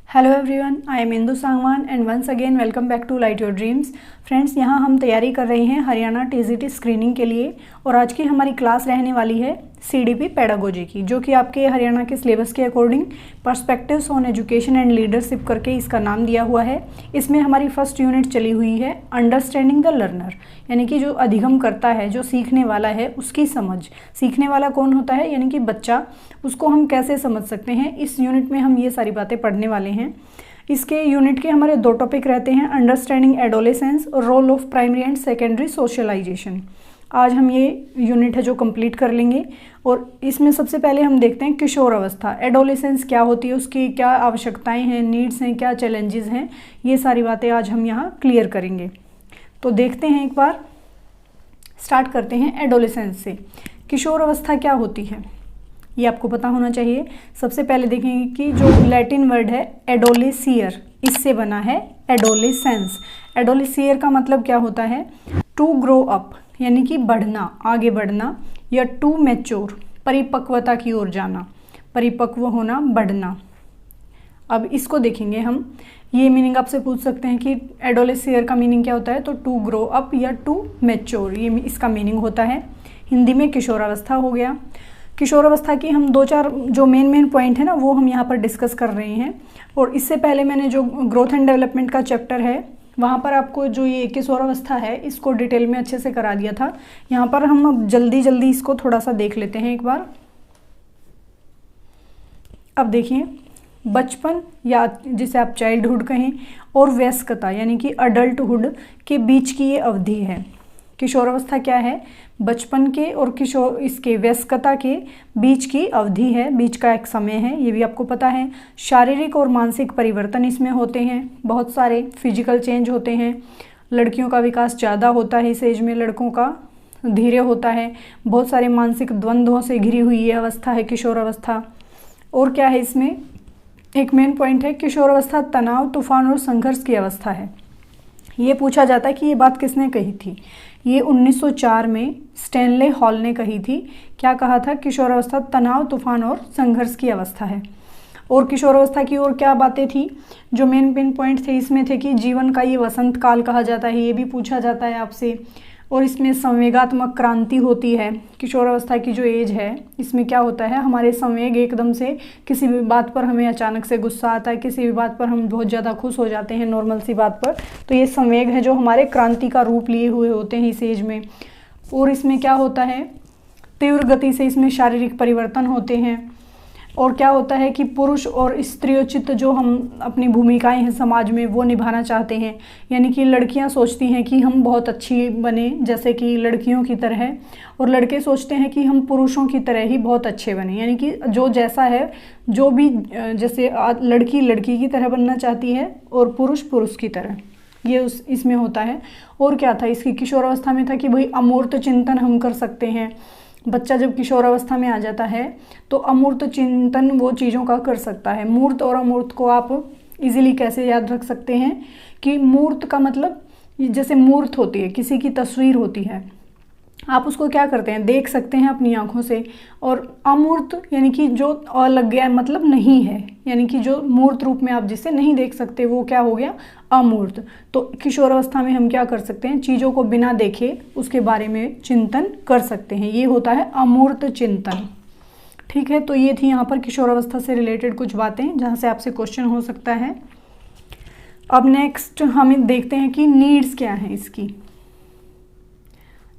Hello everyone, I am Indu Sangwan and once again welcome back to light your dreams. Friends, यहाँ हम तैयारी कर रहे हैं हरियाणा टीजीटी स्क्रीनिंग के लिए और आज की हमारी क्लास रहने वाली है सीडीपी पेडागोजी की, जो कि आपके हरियाणा के सिलेबस के according perspectives on education and leadership करके इसका नाम दिया हुआ है। इसमें हमारी फर्स्ट यूनिट चली हुई है अंडरस्टैंडिंग द लर्नर, यानी कि जो अधिगम करता है, जो सीखने वाला है, उसकी समझ। सीखने वाला कौन होता है, यानी कि बच्चा, उसको हम कैसे समझ सकते हैं। इस यूनिट में हम ये सारी बातें पढ़ने वाले हैं। इसके यूनिट के हमारे दो टॉपिक रहते हैं, अंडरस्टैंडिंग एडोलेसेंस और role of primary and secondary socialisation. आज हम ये यूनिट है जो कंप्लीट कर लेंगे और इसमें सबसे पहले हम देखते हैं किशोर अवस्था। एडोलेसेंस क्या होती है, उसकी क्या आवश्यकताएं हैं, नीड्स हैं, क्या चैलेंजेस हैं, ये सारी बातें आज हम यहाँ क्लियर करेंगे। तो देखते हैं, एक बार स्टार्ट करते हैं एडोलेसेंस से। किशोर अवस्था क्या होती है ये आपको पता होना चाहिए। सबसे पहले देखेंगे कि जो लैटिन वर्ड है एडोलेसियर, इससे बना है एडोलेसेंस। एडोलेसियर का मतलब क्या होता है, टू ग्रो अप, यानी कि बढ़ना, आगे बढ़ना, या टू मैच्योर, परिपक्वता की ओर जाना, परिपक्व होना, बढ़ना। अब इसको देखेंगे हम। ये मीनिंग आपसे पूछ सकते हैं कि एडोलेसियर का मीनिंग क्या होता है, तो टू ग्रो अप या टू मैच्योर, ये इसका मीनिंग होता है। हिंदी में किशोरावस्था हो गया। किशोरावस्था की हम दो चार जो मेन पॉइंट है ना, वो हम यहाँ पर डिस्कस कर रहे हैं। और इससे पहले मैंने जो ग्रोथ एंड डेवलपमेंट का चैप्टर है, वहाँ पर आपको जो ये किशोरावस्था है, इसको डिटेल में अच्छे से करा दिया था। यहाँ पर हम अब जल्दी इसको थोड़ा सा देख लेते हैं एक बार। अब देखिए, बचपन या जिसे आप चाइल्डहुड कहें और वयस्कता यानी कि अडल्टहुड के बीच की ये अवधि है। किशोरावस्था क्या है, बचपन के और किशोर इसके वयस्कता के बीच की अवधि है, बीच का एक समय है, ये भी आपको पता है। शारीरिक और मानसिक परिवर्तन इसमें होते हैं, बहुत सारे फिजिकल चेंज होते हैं। लड़कियों का विकास ज़्यादा होता है इस एज में, लड़कों का धीरे होता है। बहुत सारे मानसिक द्वंद्वों से घिरी हुई ये अवस्था है किशोरावस्था। और क्या है, इसमें एक मेन पॉइंट है, किशोरावस्था तनाव, तूफान और संघर्ष की अवस्था है। ये पूछा जाता है कि ये बात किसने कही थी। ये 1904 में स्टैनले हॉल ने कही थी। क्या कहा था, किशोरावस्था तनाव, तूफान और संघर्ष की अवस्था है। और किशोरावस्था की और क्या बातें थी, जो मेन पॉइंट थे इसमें थे कि जीवन का ये वसंत काल कहा जाता है, ये भी पूछा जाता है आपसे। और इसमें संवेगात्मक क्रांति होती है। किशोरावस्था की जो एज है, इसमें क्या होता है, हमारे संवेग एकदम से, किसी भी बात पर हमें अचानक से गुस्सा आता है, किसी भी बात पर हम बहुत ज़्यादा खुश हो जाते हैं नॉर्मल सी बात पर, तो ये संवेग है जो हमारे क्रांति का रूप लिए हुए होते हैं इस एज में। और इसमें क्या होता है, तीव्र गति से इसमें शारीरिक परिवर्तन होते हैं। और क्या होता है कि पुरुष और स्त्रियोचित जो हम अपनी भूमिकाएं हैं समाज में, वो निभाना चाहते हैं। यानी कि लड़कियां सोचती हैं कि हम बहुत अच्छी बने, जैसे कि लड़कियों की तरह, और लड़के सोचते हैं कि हम पुरुषों की तरह ही बहुत अच्छे बने। यानी कि जो जैसा है, जो भी, जैसे लड़की लड़की की तरह बनना चाहती है और पुरुष पुरुष की तरह, ये इसमें होता है। और क्या था, इसकी किशोरावस्था में था कि भाई अमूर्त चिंतन हम कर सकते हैं। बच्चा जब किशोरावस्था में आ जाता है तो अमूर्त चिंतन वो चीज़ों का कर सकता है। मूर्त और अमूर्त को आप इजीली कैसे याद रख सकते हैं कि मूर्त का मतलब, जैसे मूर्त होती है, किसी की तस्वीर होती है, आप उसको क्या करते हैं, देख सकते हैं अपनी आँखों से। और अमूर्त यानी कि जो अलग गया, मतलब नहीं है, यानी कि जो मूर्त रूप में आप जिसे नहीं देख सकते, वो क्या हो गया, अमूर्त। तो किशोरावस्था में हम क्या कर सकते हैं, चीज़ों को बिना देखे उसके बारे में चिंतन कर सकते हैं, ये होता है अमूर्त चिंतन। ठीक है, तो ये थी यहाँ पर किशोरावस्था से रिलेटेड कुछ बातें जहाँ से आपसे क्वेश्चन हो सकता है। अब नेक्स्ट हम देखते हैं कि नीड्स क्या हैं इसकी।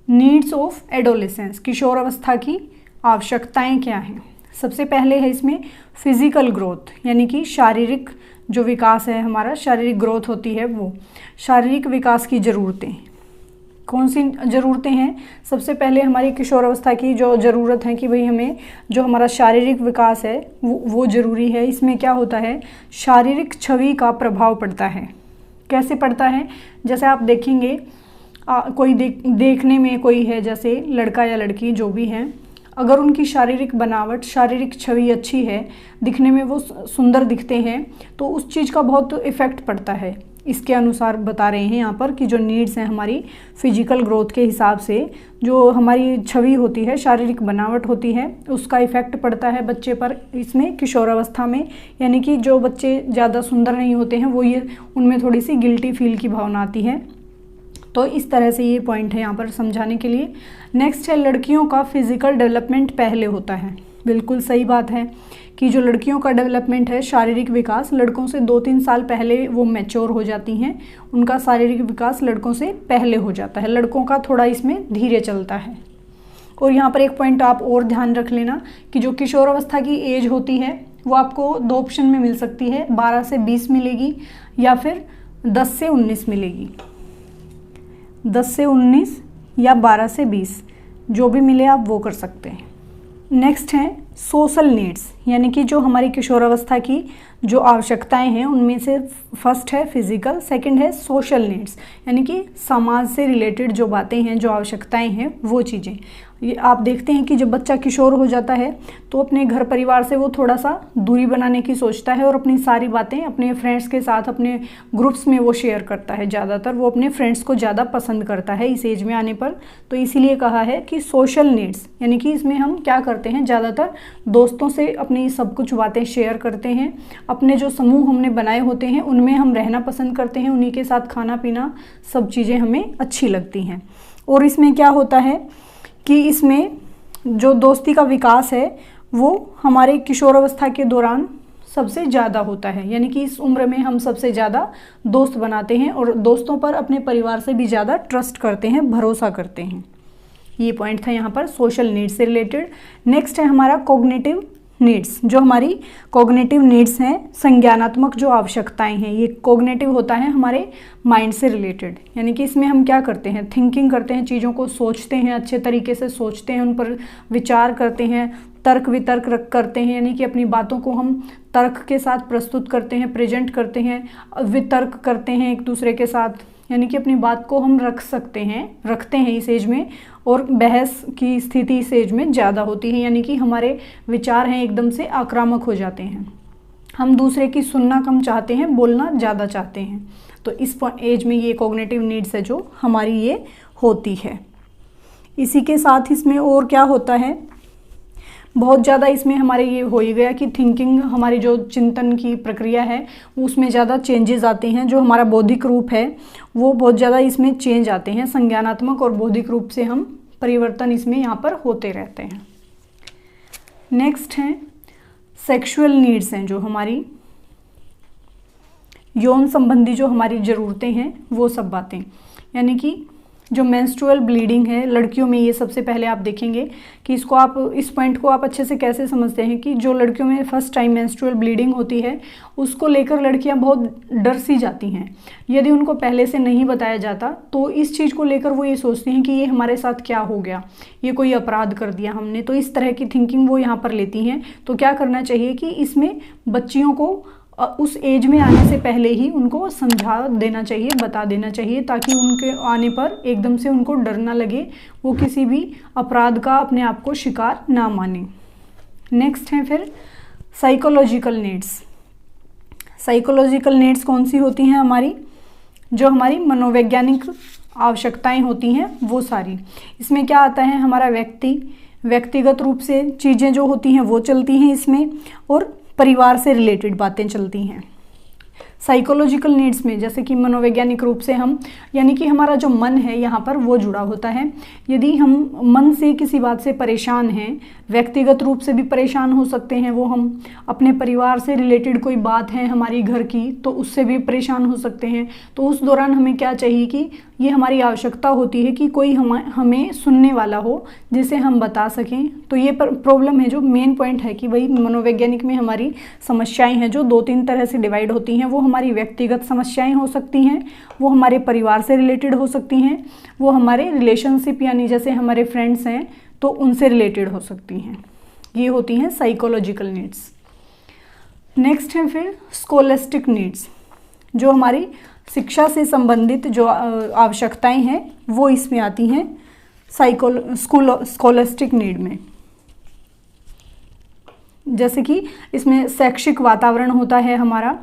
नीड्स ऑफ एडोलेसेंस, किशोरावस्था की आवश्यकताएं क्या हैं। सबसे पहले है इसमें फिजिकल ग्रोथ, यानी कि शारीरिक जो विकास है हमारा, शारीरिक ग्रोथ होती है वो। शारीरिक विकास की ज़रूरतें, कौन सी ज़रूरतें हैं, सबसे पहले हमारी किशोरावस्था की जो ज़रूरत है कि भाई हमें जो हमारा शारीरिक विकास है वो ज़रूरी है। इसमें क्या होता है, शारीरिक छवि का प्रभाव पड़ता है। कैसे पड़ता है, जैसे आप देखेंगे, कोई देखने में कोई है, जैसे लड़का या लड़की जो भी हैं, अगर उनकी शारीरिक बनावट, शारीरिक छवि अच्छी है, दिखने में वो सुंदर दिखते हैं, तो उस चीज़ का बहुत इफ़ेक्ट पड़ता है। इसके अनुसार बता रहे हैं यहाँ पर कि जो नीड्स हैं हमारी फिजिकल ग्रोथ के हिसाब से, जो हमारी छवि होती है, शारीरिक बनावट होती है, उसका इफ़ेक्ट पड़ता है बच्चे पर इसमें किशोरावस्था में। यानी कि जो बच्चे ज़्यादा सुंदर नहीं होते हैं वो ये उनमें थोड़ी सी गिल्टी फील की भावना आती है। तो इस तरह से ये पॉइंट है यहाँ पर समझाने के लिए। नेक्स्ट है लड़कियों का फिजिकल डेवलपमेंट पहले होता है। बिल्कुल सही बात है कि जो लड़कियों का डेवलपमेंट है, शारीरिक विकास, लड़कों से 2-3 साल पहले वो मैच्योर हो जाती हैं। उनका शारीरिक विकास लड़कों से पहले हो जाता है, लड़कों का थोड़ा इसमें धीरे चलता है। और यहाँ पर एक पॉइंट आप और ध्यान रख लेना कि जो किशोरावस्था की एज होती है वो आपको 2 ऑप्शन में मिल सकती है, 12 से 20 मिलेगी या फिर 10 से 19 मिलेगी। 10 से 19 या 12 से 20, जो भी मिले आप वो कर सकते हैं। नेक्स्ट है सोशल नीड्स, यानी कि जो हमारी किशोरावस्था की जो आवश्यकताएं हैं उनमें से फर्स्ट है फिजिकल, सेकंड है सोशल नीड्स, यानी कि समाज से रिलेटेड जो बातें हैं, जो आवश्यकताएं हैं वो चीज़ें। ये आप देखते हैं कि जब बच्चा किशोर हो जाता है तो अपने घर परिवार से वो थोड़ा सा दूरी बनाने की सोचता है और अपनी सारी बातें अपने फ्रेंड्स के साथ, अपने ग्रुप्स में वो शेयर करता है। ज़्यादातर वो अपने फ्रेंड्स को ज़्यादा पसंद करता है इस एज में आने पर। तो इसीलिए कहा है कि सोशल नीड्स, यानी कि इसमें हम क्या करते हैं, ज़्यादातर दोस्तों से अपनी सब कुछ बातें शेयर करते हैं। अपने जो समूह हमने बनाए होते हैं उनमें हम रहना पसंद करते हैं, उन्हीं के साथ खाना पीना सब चीज़ें हमें अच्छी लगती हैं। और इसमें क्या होता है कि इसमें जो दोस्ती का विकास है वो हमारे किशोरावस्था के दौरान सबसे ज़्यादा होता है, यानी कि इस उम्र में हम सबसे ज़्यादा दोस्त बनाते हैं और दोस्तों पर अपने परिवार से भी ज़्यादा ट्रस्ट करते हैं, भरोसा करते हैं। ये पॉइंट था यहाँ पर सोशल नीड्स से रिलेटेड। नेक्स्ट है हमारा कॉग्निटिव नीड्स। जो हमारी कॉग्निटिव नीड्स हैं, संज्ञानात्मक जो आवश्यकताएं हैं, ये कॉग्निटिव होता है हमारे माइंड से रिलेटेड। यानी कि इसमें हम क्या करते हैं, थिंकिंग करते हैं, चीज़ों को सोचते हैं, अच्छे तरीके से सोचते हैं, उन पर विचार करते हैं, तर्क वितर्क करते हैं, यानी कि अपनी बातों को हम तर्क के साथ प्रस्तुत करते हैं, प्रेजेंट करते हैं, वितर्क करते हैं एक दूसरे के साथ, यानी कि अपनी बात को हम रखते हैं इस एज में। और बहस की स्थिति इस एज में ज़्यादा होती है, यानी कि हमारे विचार हैं एकदम से आक्रामक हो जाते हैं, हम दूसरे की सुनना कम चाहते हैं, बोलना ज़्यादा चाहते हैं। तो इस एज में ये कॉग्निटिव नीड्स है जो हमारी ये होती है। इसी के साथ इसमें और क्या होता है, बहुत ज़्यादा इसमें हमारे ये हो ही गया कि थिंकिंग, हमारी जो चिंतन की प्रक्रिया है उसमें ज़्यादा चेंजेस आते हैं। जो हमारा बौद्धिक रूप है वो बहुत ज़्यादा इसमें चेंज आते हैं, संज्ञानात्मक और बौद्धिक रूप से हम परिवर्तन इसमें यहाँ पर होते रहते हैं। नेक्स्ट है सेक्सुअल नीड्स हैं, जो हमारी यौन संबंधी जो हमारी ज़रूरतें हैं वो सब बातें। यानी कि जो मेंस्ट्रुअल ब्लीडिंग है लड़कियों में, ये सबसे पहले आप देखेंगे कि इसको आप, इस पॉइंट को आप अच्छे से कैसे समझते हैं कि जो लड़कियों में फर्स्ट टाइम मेंस्ट्रुअल ब्लीडिंग होती है उसको लेकर लड़कियां बहुत डर सी जाती हैं। यदि उनको पहले से नहीं बताया जाता तो इस चीज़ को लेकर वो ये सोचती हैं कि ये हमारे साथ क्या हो गया, ये कोई अपराध कर दिया हमने। तो इस तरह की थिंकिंग वो यहाँ पर लेती हैं। तो क्या करना चाहिए कि इसमें बच्चियों को उस एज में आने से पहले ही उनको समझा देना चाहिए, बता देना चाहिए, ताकि उनके आने पर एकदम से उनको डर ना लगे, वो किसी भी अपराध का अपने आप को शिकार ना माने। नेक्स्ट है फिर साइकोलॉजिकल नीड्स। साइकोलॉजिकल नीड्स कौन सी होती हैं हमारी, जो हमारी मनोवैज्ञानिक आवश्यकताएं होती हैं वो सारी। इसमें क्या आता है, हमारा व्यक्तिगत रूप से चीज़ें जो होती हैं वो चलती हैं इसमें, और परिवार से रिलेटेड बातें चलती हैं। साइकोलॉजिकल नीड्स में जैसे कि मनोवैज्ञानिक रूप से हम, यानी कि हमारा जो मन है यहाँ पर वो जुड़ा होता है। यदि हम मन से किसी बात से परेशान हैं, व्यक्तिगत रूप से भी परेशान हो सकते हैं वो, हम अपने परिवार से रिलेटेड कोई बात है हमारी घर की तो उससे भी परेशान हो सकते हैं। तो उस दौरान हमें क्या चाहिए कि ये हमारी आवश्यकता होती है कि कोई हमें सुनने वाला हो जिसे हम बता सकें। तो ये प्रॉब्लम है, जो मेन पॉइंट है कि वही मनोवैज्ञानिक में हमारी समस्याएं हैं जो 2-3 तरह से डिवाइड होती हैं। वो हमारी व्यक्तिगत समस्याएं हो सकती हैं, वो हमारे परिवार से रिलेटेड हो सकती हैं, वो हमारे रिलेशनशिप यानी जैसे हमारे फ्रेंड्स हैं तो उनसे रिलेटेड हो सकती हैं। ये होती हैं साइकोलॉजिकल नीड्स। नेक्स्ट है फिर स्कोलेस्टिक नीड्स, जो हमारी शिक्षा से संबंधित जो आवश्यकताएं हैं वो इसमें आती हैं स्कोलेस्टिक नीड में। जैसे कि इसमें शैक्षिक वातावरण होता है हमारा,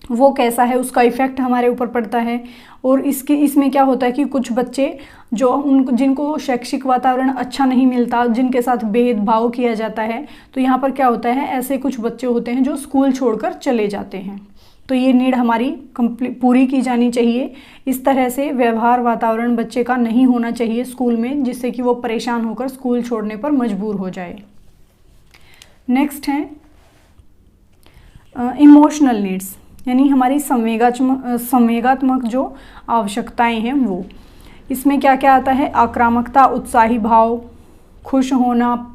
वो कैसा है, उसका इफ़ेक्ट हमारे ऊपर पड़ता है। और इसमें क्या होता है कि कुछ बच्चे जिनको शैक्षिक वातावरण अच्छा नहीं मिलता, जिनके साथ भेदभाव किया जाता है, तो यहाँ पर क्या होता है, ऐसे कुछ बच्चे होते हैं जो स्कूल छोड़कर चले जाते हैं। तो ये नीड हमारी पूरी की जानी चाहिए। इस तरह से व्यवहार वातावरण बच्चे का नहीं होना चाहिए स्कूल में, जिससे कि वो परेशान होकर स्कूल छोड़ने पर मजबूर हो जाए। नेक्स्ट है इमोशनल नीड्स, यानी हमारी संवेगात्मक जो आवश्यकताएं हैं वो। इसमें क्या क्या आता है, आक्रामकता, उत्साही भाव, खुश होना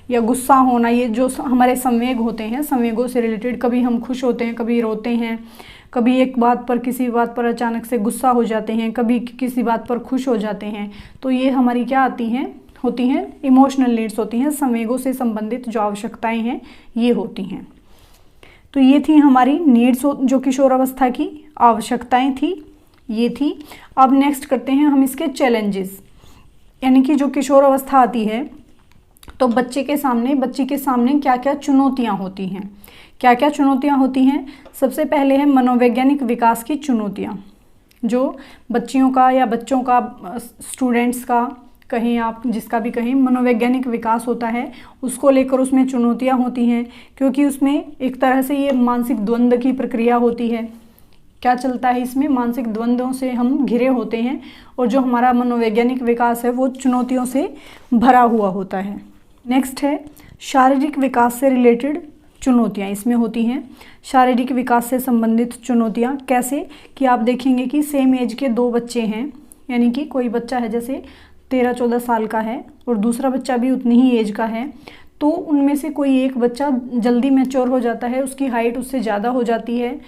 या गुस्सा होना, ये जो हमारे संवेग होते हैं, संवेगों से रिलेटेड, कभी हम खुश होते हैं, कभी रोते हैं, कभी किसी बात पर अचानक से गुस्सा हो जाते हैं, कभी किसी बात पर खुश हो जाते हैं। तो ये हमारी क्या होती हैं इमोशनल नीड्स होती हैं, संवेगों से संबंधित जो आवश्यकताएं हैं ये होती हैं। तो ये थी हमारी नीड्स, जो किशोरावस्था की आवश्यकताएं थी, ये थी। अब नेक्स्ट करते हैं हम इसके चैलेंजेस, यानी कि जो किशोरावस्था आती है तो बच्ची के सामने क्या क्या चुनौतियां होती हैं। क्या क्या चुनौतियां होती हैं, सबसे पहले है मनोवैज्ञानिक विकास की चुनौतियां। जो बच्चियों का या बच्चों का, स्टूडेंट्स का कहें आप, जिसका भी कहें, मनोवैज्ञानिक विकास होता है, उसको लेकर उसमें चुनौतियां होती हैं, क्योंकि उसमें एक तरह से ये मानसिक द्वंद्व की प्रक्रिया होती है। क्या चलता है इसमें, मानसिक द्वंद्वों से हम घिरे होते हैं, और जो हमारा मनोवैज्ञानिक विकास है वो चुनौतियों से भरा हुआ होता है। नेक्स्ट है शारीरिक विकास से रिलेटेड चुनौतियाँ इसमें होती हैं। शारीरिक विकास से संबंधित चुनौतियाँ कैसे, कि आप देखेंगे कि सेम एज के दो बच्चे हैं, यानी कि कोई बच्चा है जैसे 13-14 साल का है और दूसरा बच्चा भी उतनी ही एज का है, तो उनमें से कोई एक बच्चा जल्दी मैच्योर हो जाता है, उसकी हाइट उससे ज़्यादा हो जाती है।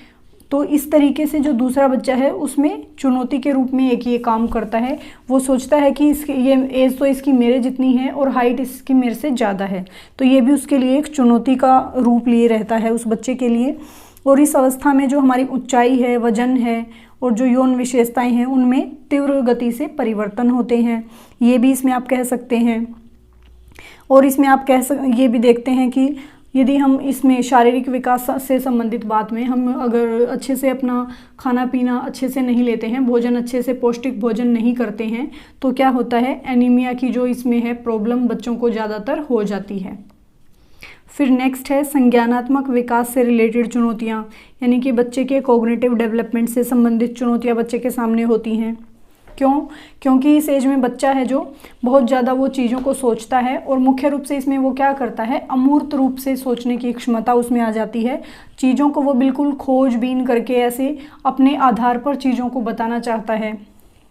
तो इस तरीके से जो दूसरा बच्चा है उसमें चुनौती के रूप में एक ये काम करता है, वो सोचता है कि ये एज तो इसकी मेरे जितनी है और हाइट इसकी मेरे से ज़्यादा है, तो ये भी उसके लिए एक चुनौती का रूप लिए रहता है उस बच्चे के लिए। और इस अवस्था में जो हमारी ऊंचाई है, वजन है और जो यौन विशेषताएं हैं उनमें तीव्र गति से परिवर्तन होते हैं, ये भी इसमें आप कह सकते हैं। और इसमें आप ये भी देखते हैं कि यदि हम इसमें शारीरिक विकास से संबंधित बात में हम अगर अच्छे से अपना खाना पीना अच्छे से नहीं लेते हैं, भोजन अच्छे से पौष्टिक भोजन नहीं करते हैं, तो क्या होता है, एनीमिया की जो इसमें है प्रॉब्लम बच्चों को ज़्यादातर हो जाती है। फिर नेक्स्ट है संज्ञानात्मक विकास से रिलेटेड चुनौतियाँ, यानी कि बच्चे के कॉग्निटिव डेवलपमेंट से संबंधित चुनौतियाँ बच्चे के सामने होती हैं। क्योंकि इस एज में बच्चा है जो बहुत ज़्यादा वो चीज़ों को सोचता है, और मुख्य रूप से इसमें वो क्या करता है, अमूर्त रूप से सोचने की क्षमता उसमें आ जाती है। चीज़ों को वो बिल्कुल खोजबीन करके ऐसे अपने आधार पर चीज़ों को बताना चाहता है,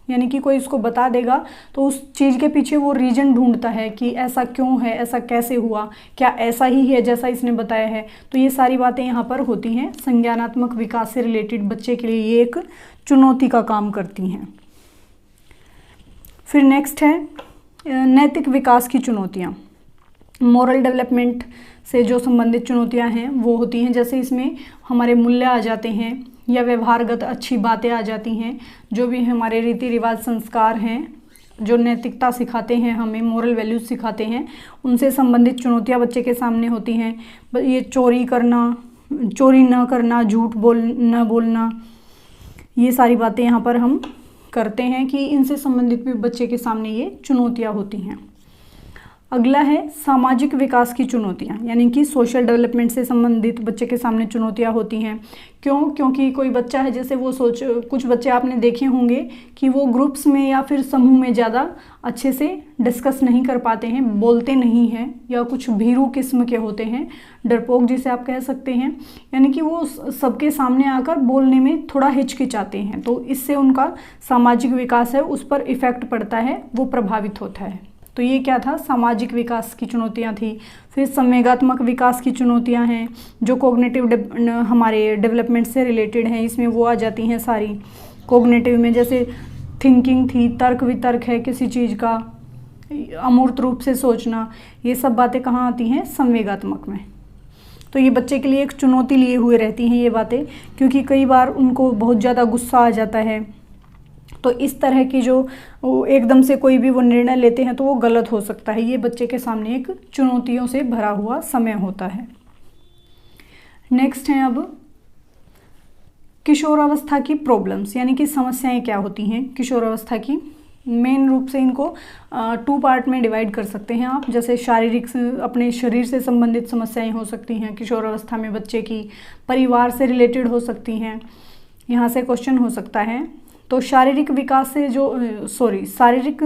यानी कि कोई उसको बता देगा तो उस चीज़ के पीछे वो रीजन ढूंढता है कि ऐसा क्यों है, ऐसा कैसे हुआ, क्या ऐसा ही है जैसा इसने बताया है। तो ये सारी बातें यहाँ पर होती हैं, संज्ञानात्मक विकास से रिलेटेड बच्चे के लिए ये एक चुनौती का काम करती हैं। फिर नेक्स्ट है नैतिक विकास की चुनौतियाँ। मॉरल डेवलपमेंट से जो संबंधित चुनौतियाँ हैं वो होती हैं, जैसे इसमें हमारे मूल्य आ जाते हैं या व्यवहारगत अच्छी बातें आ जाती हैं, जो भी हमारे रीति रिवाज संस्कार हैं जो नैतिकता सिखाते हैं, हमें मॉरल वैल्यूज सिखाते हैं, उनसे संबंधित चुनौतियाँ बच्चे के सामने होती हैं। ये चोरी ना करना, झूठ न बोलना, ये सारी बातें यहाँ पर हम करते हैं कि इनसे संबंधित भी बच्चे के सामने ये चुनौतियाँ होती हैं। अगला है सामाजिक विकास की चुनौतियाँ, यानी कि सोशल डेवलपमेंट से संबंधित बच्चे के सामने चुनौतियाँ होती हैं। क्योंकि कोई बच्चा है जैसे वो कुछ बच्चे आपने देखे होंगे कि वो ग्रुप्स में या फिर समूह में ज़्यादा अच्छे से डिस्कस नहीं कर पाते हैं, बोलते नहीं हैं, या कुछ भीरू किस्म के होते हैं, डरपोक जिसे आप कह सकते हैं, यानी कि वो सबके सामने आकर बोलने में थोड़ा हिचकिचाते हैं, तो इससे उनका सामाजिक विकास है उस पर इफ़ेक्ट पड़ता है, वो प्रभावित होता है। तो ये क्या था, सामाजिक विकास की चुनौतियाँ थी। फिर संवेगात्मक विकास की चुनौतियाँ हैं जो कॉग्निटिव हमारे डेवलपमेंट से रिलेटेड हैं, इसमें वो आ जाती हैं सारी। कॉग्निटिव में जैसे थिंकिंग थी, तर्क वितर्क है किसी चीज़ का, अमूर्त रूप से सोचना, ये सब बातें कहाँ आती हैं, संवेगात्मक में। तो ये बच्चे के लिए एक चुनौती लिए हुए रहती हैं ये बातें, क्योंकि कई बार उनको बहुत ज़्यादा गुस्सा आ जाता है, तो इस तरह की जो एकदम से कोई भी वो निर्णय लेते हैं तो वो गलत हो सकता है। ये बच्चे के सामने एक चुनौतियों से भरा हुआ समय होता है। नेक्स्ट है अब किशोरावस्था की प्रॉब्लम्स यानी कि समस्याएं क्या होती हैं किशोरावस्था की। मेन रूप से इनको 2 पार्ट में डिवाइड कर सकते हैं आप। जैसे शारीरिक अपने शरीर से संबंधित समस्याएं हो सकती हैं किशोरावस्था में बच्चे की, परिवार से रिलेटेड हो सकती हैं, यहाँ से क्वेश्चन हो सकता है। तो शारीरिक विकास से शारीरिक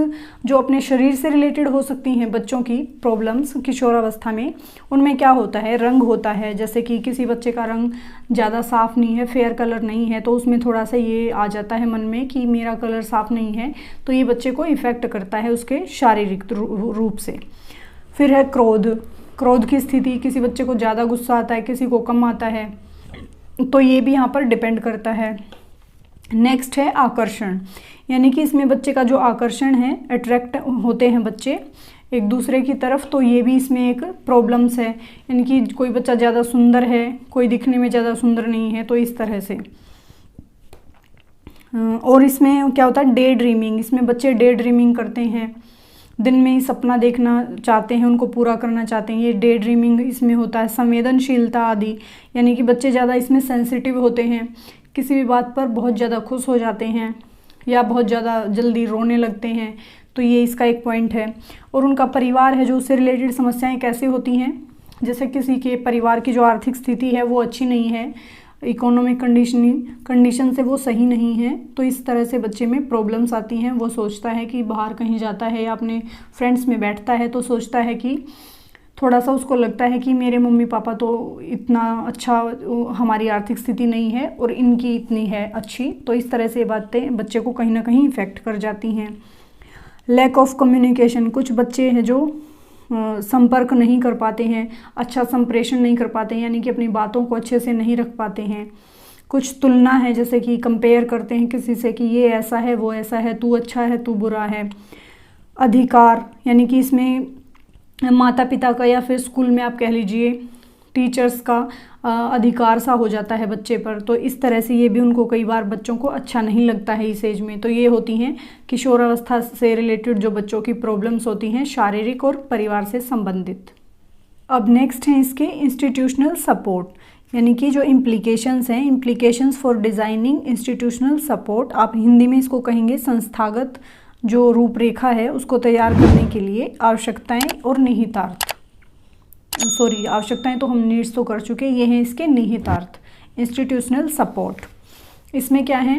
जो अपने शरीर से रिलेटेड हो सकती हैं बच्चों की प्रॉब्लम्स किशोरावस्था में, उनमें क्या होता है, रंग होता है। जैसे कि किसी बच्चे का रंग ज़्यादा साफ़ नहीं है, फेयर कलर नहीं है, तो उसमें थोड़ा सा ये आ जाता है मन में कि मेरा कलर साफ़ नहीं है, तो ये बच्चे को इफ़ेक्ट करता है उसके शारीरिक रूप से। फिर है क्रोध की स्थिति, किसी बच्चे को ज़्यादा गुस्सा आता है, किसी को कम आता है, तो ये भी यहाँ पर डिपेंड करता है। नेक्स्ट है आकर्षण, यानी कि इसमें बच्चे का जो आकर्षण है, अट्रैक्ट होते हैं बच्चे एक दूसरे की तरफ, तो ये भी इसमें एक प्रॉब्लम्स है। यानी कि कोई बच्चा ज़्यादा सुंदर है, कोई दिखने में ज़्यादा सुंदर नहीं है, तो इस तरह से। और इसमें क्या होता है, डे ड्रीमिंग, इसमें बच्चे डे ड्रीमिंग करते हैं, दिन में ही सपना देखना चाहते हैं, उनको पूरा करना चाहते हैं, ये डे ड्रीमिंग इसमें होता है। संवेदनशीलता आदि, यानी कि बच्चे ज़्यादा इसमें सेंसिटिव होते हैं, किसी भी बात पर बहुत ज़्यादा खुश हो जाते हैं या बहुत ज़्यादा जल्दी रोने लगते हैं, तो ये इसका एक पॉइंट है। और उनका परिवार है जो उससे रिलेटेड समस्याएं कैसे होती हैं, जैसे किसी के परिवार की जो आर्थिक स्थिति है वो अच्छी नहीं है, इकोनॉमिक कंडीशन से वो सही नहीं है, तो इस तरह से बच्चे में प्रॉब्लम्स आती हैं। वो सोचता है कि बाहर कहीं जाता है या अपने फ्रेंड्स में बैठता है तो सोचता है कि थोड़ा सा उसको लगता है कि मेरे मम्मी पापा तो इतना अच्छा, हमारी आर्थिक स्थिति नहीं है और इनकी इतनी है अच्छी, तो इस तरह से बातें बच्चे को कहीं ना कहीं इफ़ेक्ट कर जाती हैं। लैक ऑफ कम्युनिकेशन, कुछ बच्चे हैं जो संपर्क नहीं कर पाते हैं, अच्छा संप्रेषण नहीं कर पाते हैं, यानी कि अपनी बातों को अच्छे से नहीं रख पाते हैं। कुछ तुलना है, जैसे कि कंपेयर करते हैं किसी से कि ये ऐसा है वो ऐसा है, तू अच्छा है तू बुरा है। अधिकार, यानी कि इसमें माता पिता का या फिर स्कूल में आप कह लीजिए टीचर्स का अधिकार सा हो जाता है बच्चे पर, तो इस तरह से ये भी उनको कई बार बच्चों को अच्छा नहीं लगता है इस एज में। तो ये होती हैं किशोरावस्था से रिलेटेड जो बच्चों की प्रॉब्लम्स होती हैं शारीरिक और परिवार से संबंधित। अब नेक्स्ट है इसके इंस्टीट्यूशनल सपोर्ट, यानी कि जो इम्प्लीकेशंस हैं, implications for designing institutional support, आप हिंदी में इसको कहेंगे संस्थागत जो रूपरेखा है उसको तैयार करने के लिए आवश्यकताएं और निहितार्थ। आवश्यकताएं तो हम नीड्स तो कर चुके, ये हैं इसके निहितार्थ। इंस्टीट्यूशनल सपोर्ट, इसमें क्या है,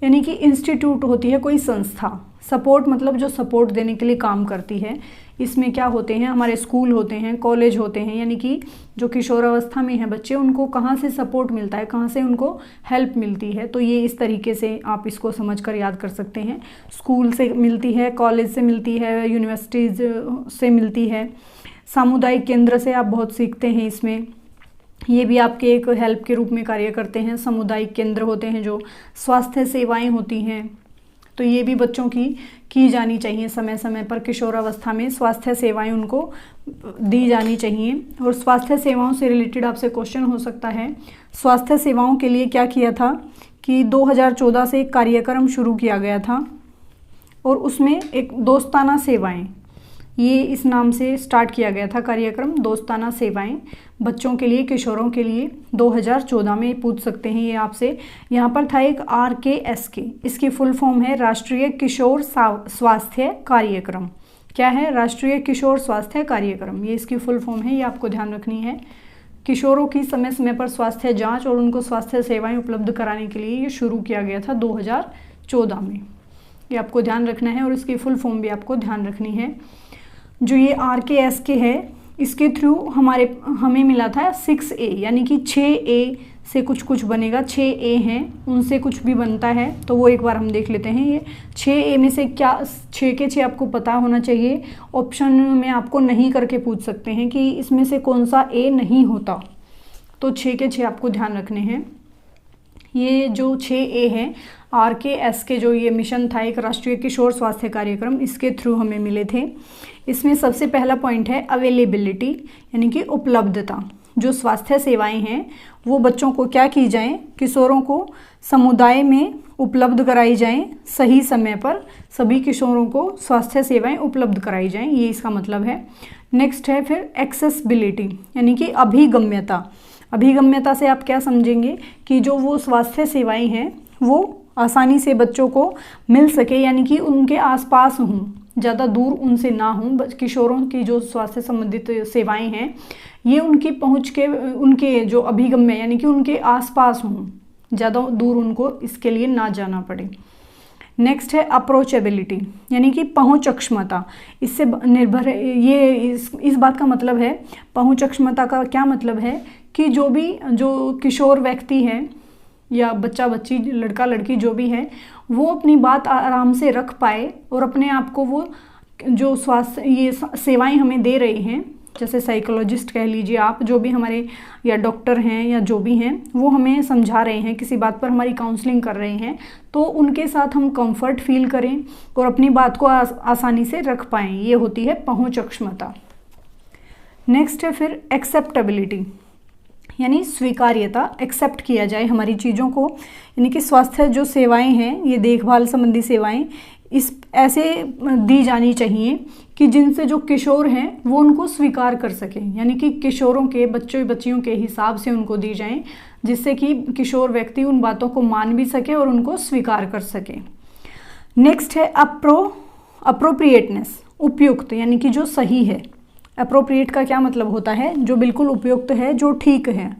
यानी कि इंस्टीट्यूट होती है कोई संस्था, सपोर्ट मतलब जो सपोर्ट देने के लिए काम करती है। इसमें क्या होते हैं, हमारे स्कूल होते हैं, कॉलेज होते हैं, यानी कि जो किशोरावस्था में हैं बच्चे, उनको कहाँ से सपोर्ट मिलता है, कहाँ से उनको हेल्प मिलती है, तो ये इस तरीके से आप इसको समझकर याद कर सकते हैं। स्कूल से मिलती है, कॉलेज से मिलती है, यूनिवर्सिटीज़ से मिलती है, सामुदायिक केंद्र से आप बहुत सीखते हैं इसमें, ये भी आपके एक हेल्प के रूप में कार्य करते हैं। सामुदायिक केंद्र होते हैं, जो स्वास्थ्य सेवाएं होती हैं, तो ये भी बच्चों की जानी चाहिए समय समय पर। किशोरावस्था में स्वास्थ्य सेवाएं उनको दी जानी चाहिए। और स्वास्थ्य सेवाओं से रिलेटेड आपसे क्वेश्चन हो सकता है, स्वास्थ्य सेवाओं के लिए क्या किया था कि 2014 से एक कार्यक्रम शुरू किया गया था और उसमें एक दोस्ताना सेवाएं, ये इस नाम से स्टार्ट किया गया था कार्यक्रम, दोस्ताना सेवाएं बच्चों के लिए, किशोरों के लिए। 2014 में पूछ सकते हैं ये आपसे। यहाँ पर था एक RKSK, इसकी फुल फॉर्म है राष्ट्रीय किशोर स्वास्थ्य कार्यक्रम। क्या है, राष्ट्रीय किशोर स्वास्थ्य कार्यक्रम, ये इसकी फुल फॉर्म है, ये आपको ध्यान रखनी है। किशोरों की समय समय पर स्वास्थ्य जाँच और उनको स्वास्थ्य सेवाएँ उपलब्ध कराने के लिए ये शुरू किया गया था 2014 में, ये आपको ध्यान रखना है। और इसकी फुल फॉर्म भी आपको ध्यान रखनी है। जो ये RKSK है, इसके थ्रू हमें मिला था 6A, यानी कि 6A से कुछ बनेगा, 6A हैं, उनसे कुछ भी बनता है, तो वो एक बार हम देख लेते हैं। ये 6A में से क्या 6 के 6 आपको पता होना चाहिए। ऑप्शन में आपको नहीं करके पूछ सकते हैं कि इसमें से कौन सा A नहीं होता, तो 6 के 6 आपको ध्यान रखने हैं। ये जो 6A है, RKSK जो ये मिशन था, एक राष्ट्रीय किशोर स्वास्थ्य कार्यक्रम, इसके थ्रू हमें मिले थे। इसमें सबसे पहला पॉइंट है अवेलेबिलिटी, यानी कि उपलब्धता। जो स्वास्थ्य सेवाएं हैं वो बच्चों को क्या की जाएं, किशोरों को समुदाय में उपलब्ध कराई जाएं, सही समय पर सभी किशोरों को स्वास्थ्य सेवाएं उपलब्ध कराई जाएं, ये इसका मतलब है। नेक्स्ट है फिर एक्सेसिबिलिटी, यानी कि अभिगम्यता। अभिगम्यता से आप क्या समझेंगे कि जो वो स्वास्थ्य सेवाएं हैं वो आसानी से बच्चों को मिल सके, यानी कि उनके आसपास हों, ज़्यादा दूर उनसे ना हों। किशोरों की जो स्वास्थ्य संबंधित सेवाएं हैं ये उनकी पहुंच के, उनके जो अभिगम्य यानी कि उनके आसपास हों, ज़्यादा दूर उनको इसके लिए ना जाना पड़े। नेक्स्ट है अप्रोचेबिलिटी, यानी कि पहुंच क्षमता। इससे निर्भर है ये, इस बात का मतलब है, पहुंच क्षमता का क्या मतलब है कि जो किशोर व्यक्ति है या बच्चा बच्ची, लड़का लड़की जो भी है, वो अपनी बात आराम से रख पाए और अपने आप को वो जो स्वास्थ्य ये सेवाएं हमें दे रहे हैं, जैसे साइकोलॉजिस्ट कह लीजिए आप, जो भी हमारे या डॉक्टर हैं या जो भी हैं, वो हमें समझा रहे हैं, किसी बात पर हमारी काउंसलिंग कर रहे हैं, तो उनके साथ हम कंफर्ट फील करें और अपनी बात को आसानी से रख पाएँ। ये होती है पहुंच क्षमता। नेक्स्ट है फिर एक्सेप्टेबिलिटी, यानी स्वीकार्यता, एक्सेप्ट किया जाए हमारी चीज़ों को, यानी कि स्वास्थ्य जो सेवाएं हैं, ये देखभाल संबंधी सेवाएं इस ऐसे दी जानी चाहिए कि जिनसे जो किशोर हैं वो उनको स्वीकार कर सकें, यानी कि किशोरों के बच्चियों के हिसाब से उनको दी जाएं, जिससे कि किशोर व्यक्ति उन बातों को मान भी सके और उनको स्वीकार कर सके। नेक्स्ट है अप्रोप्रिएटनेस, उपयुक्त, यानी कि जो सही है। अप्रोप्रिएट का क्या मतलब होता है? जो बिल्कुल उपयुक्त है, जो ठीक है।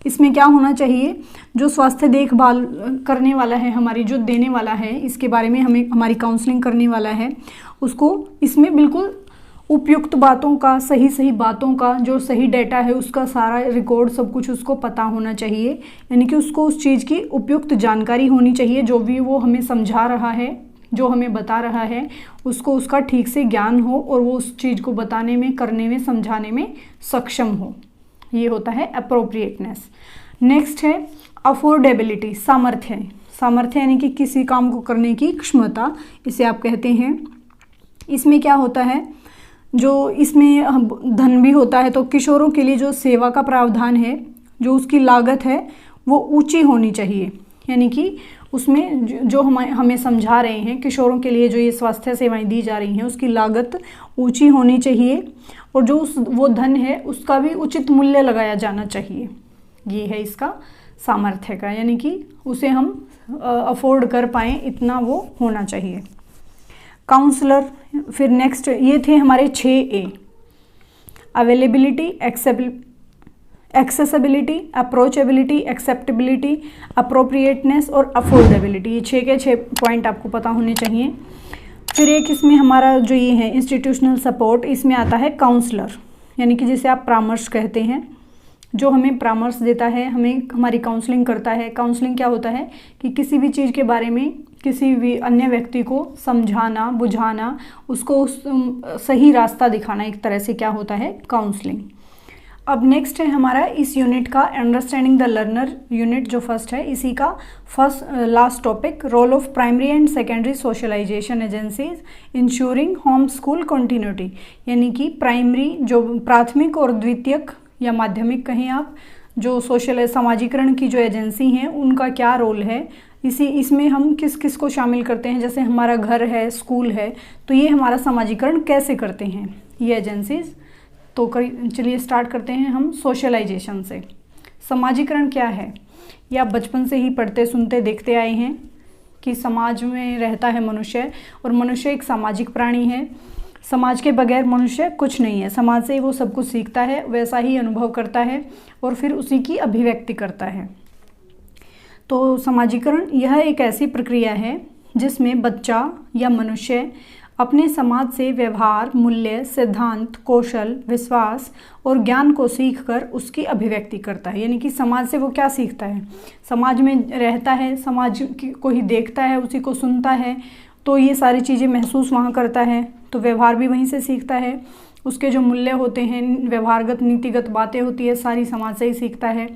इसमें क्या होना चाहिए? जो स्वास्थ्य देखभाल करने वाला है, हमारी जो देने वाला है, इसके बारे में हमें हमारी काउंसलिंग करने वाला है, उसको इसमें बिल्कुल उपयुक्त बातों का, सही बातों का, जो सही डाटा है उसका सारा रिकॉर्ड, सब कुछ उसको पता होना चाहिए, यानी कि उसको उस चीज़ की उपयुक्त जानकारी होनी चाहिए। जो भी वो हमें समझा रहा है, जो हमें बता रहा है, उसको उसका ठीक से ज्ञान हो और वो उस चीज़ को बताने में, करने में, समझाने में सक्षम हो। ये होता है अप्रोप्रिएटनेस। नेक्स्ट है अफोर्डेबिलिटी, सामर्थ्य। सामर्थ्य यानी कि किसी काम को करने की क्षमता, इसे आप कहते हैं। इसमें क्या होता है? जो इसमें धन भी होता है, तो किशोरों के लिए जो सेवा का प्रावधान है, जो उसकी लागत है वो ऊंची होनी चाहिए, यानी कि उसमें जो हमें समझा रहे हैं, किशोरों के लिए जो ये स्वास्थ्य सेवाएं दी जा रही हैं, उसकी लागत ऊंची होनी चाहिए और जो वो धन है उसका भी उचित मूल्य लगाया जाना चाहिए। ये है इसका सामर्थ्य का, यानी कि उसे हम अफोर्ड कर पाएँ, इतना वो होना चाहिए। काउंसलर, फिर नेक्स्ट ये थे हमारे 6A: availability, accessibility, approachability, acceptability, appropriateness और अफोर्डेबिलिटी। ये 6 के 6 पॉइंट आपको पता होने चाहिए। फिर एक इसमें हमारा जो ये है इंस्टीट्यूशनल सपोर्ट, इसमें आता है काउंसलर, यानी कि जिसे आप परामर्श कहते हैं, जो हमें परामर्श देता है, हमें हमारी काउंसलिंग करता है। काउंसलिंग क्या होता है कि किसी भी चीज़ के बारे में किसी भी अन्य व्यक्ति को समझाना, बुझाना, उसको सही रास्ता दिखाना, एक तरह से क्या होता है काउंसलिंग। अब नेक्स्ट है हमारा इस यूनिट का अंडरस्टैंडिंग द लर्नर यूनिट, जो फर्स्ट है, इसी का last topic, role of primary and secondary socialisation agencies ensuring home school continuity, यानी कि प्राइमरी, जो प्राथमिक और द्वितीयक या माध्यमिक कहें आप, जो समाजीकरण की जो एजेंसी हैं, उनका क्या रोल है, इसमें हम किस किस को शामिल करते हैं। जैसे हमारा घर है, स्कूल है, तो ये हमारा समाजीकरण कैसे करते हैं ये एजेंसीज। तो चलिए स्टार्ट करते हैं हम सोशलाइजेशन से। समाजीकरण क्या है? ये आप बचपन से ही पढ़ते सुनते देखते आए हैं कि समाज में रहता है मनुष्य, और मनुष्य एक सामाजिक प्राणी है। समाज के बगैर मनुष्य कुछ नहीं है। समाज से वो सब कुछ सीखता है, वैसा ही अनुभव करता है और फिर उसी की अभिव्यक्ति करता है। तो समाजीकरण यह एक ऐसी प्रक्रिया है जिसमें बच्चा या मनुष्य अपने समाज से व्यवहार, मूल्य, सिद्धांत, कौशल, विश्वास और ज्ञान को सीखकर उसकी अभिव्यक्ति करता है। यानी कि समाज से वो क्या सीखता है? समाज में रहता है, समाज को ही देखता है, उसी को सुनता है, तो ये सारी चीज़ें महसूस वहाँ करता है, तो व्यवहार भी वहीं से सीखता है। उसके जो मूल्य होते हैं, व्यवहारगत नीतिगत बातें होती है, सारी समाज से ही सीखता है।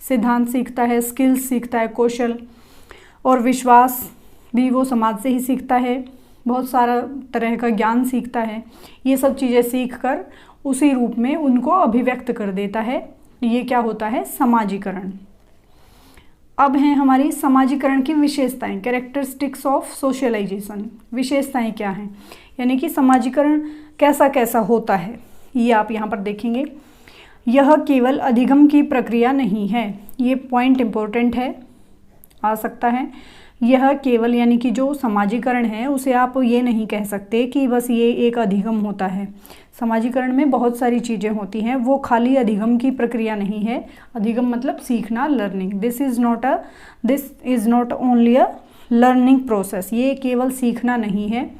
सिद्धांत सीखता है, स्किल्स सीखता है, कौशल और विश्वास भी वो समाज से ही सीखता है। बहुत सारा तरह का ज्ञान सीखता है। ये सब चीज़ें सीखकर उसी रूप में उनको अभिव्यक्त कर देता है। ये क्या होता है? समाजीकरण। अब हैं हमारी समाजीकरण की विशेषताएं, कैरेक्टरिस्टिक्स ऑफ सोशलाइजेशन। विशेषताएं क्या हैं, यानी कि समाजीकरण कैसा कैसा होता है, ये आप यहाँ पर देखेंगे। यह केवल अधिगम की प्रक्रिया नहीं है। ये पॉइंट इम्पोर्टेंट है, आ सकता है। यह केवल यानी कि जो समाजीकरण है उसे आप ये नहीं कह सकते कि बस ये एक अधिगम होता है। समाजीकरण में बहुत सारी चीज़ें होती हैं, वो खाली अधिगम की प्रक्रिया नहीं है। अधिगम मतलब सीखना, learning. This is not only a learning process. ये केवल सीखना नहीं है,